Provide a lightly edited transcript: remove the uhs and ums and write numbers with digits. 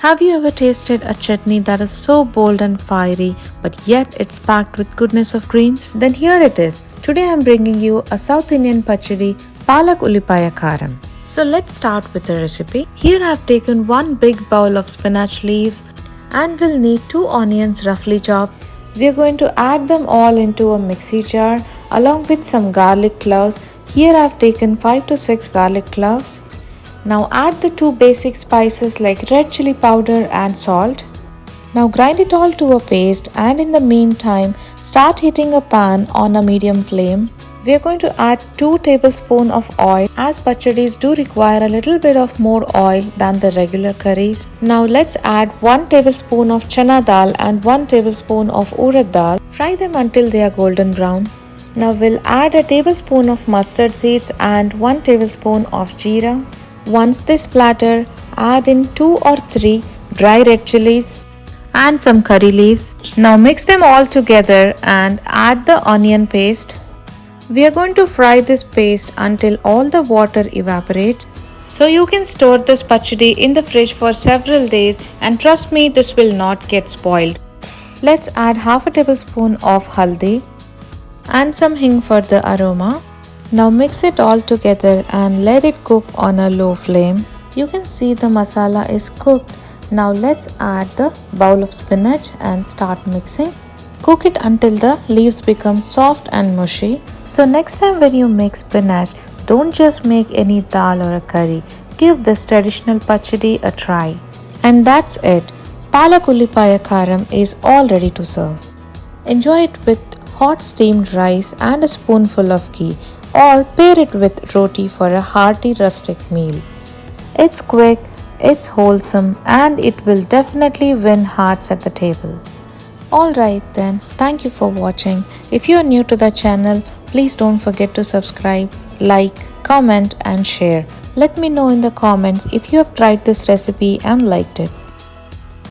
Have you ever tasted a chutney that is so bold and fiery, but yet it's packed with goodness of greens? Then here it is. Today I'm bringing you a South Indian Pachadi, Palak Ullipaya Karam. So let's start with the recipe. Here I've taken one big bowl of spinach leaves and will need 2 onions roughly chopped. We are going to add them all into a mixie jar along with some garlic cloves. Here I've taken 5 to 6 garlic cloves. Now add the 2 basic spices like red chili powder and salt. Now grind it all to a paste, and in the meantime start heating a pan on a medium flame. We are going to add 2 tablespoons of oil, as pachadis do require a little bit of more oil than the regular curries. Now let's add 1 tablespoon of chana dal and 1 tablespoon of urad dal. Fry them until they are golden brown. Now we'll add a tablespoon of mustard seeds and 1 tablespoon of jeera. Once they splatter, add in 2 or 3 dry red chilies and some curry leaves. Now mix them all together and add the onion paste. We are going to fry this paste until all the water evaporates. So you can store this pachadi in the fridge for several days, and trust me, this will not get spoiled. Let's add half a tablespoon of haldi and some hing for the aroma. Now mix it all together and let it cook on a low flame. You can see the masala is cooked. Now let's add the bowl of spinach and start mixing. Cook it until the leaves become soft and mushy. So next time when you make spinach, don't just make any dal or a curry. Give this traditional pachadi a try. And that's it. Palak Ullipaya Karam is all ready to serve. Enjoy it with hot steamed rice and a spoonful of ghee, or pair it with roti for a hearty rustic meal. It's quick, it's wholesome, and it will definitely win hearts at the table. Alright then, thank you for watching. If you are new to the channel, please don't forget to subscribe, like, comment and share. Let me know in the comments if you have tried this recipe and liked it.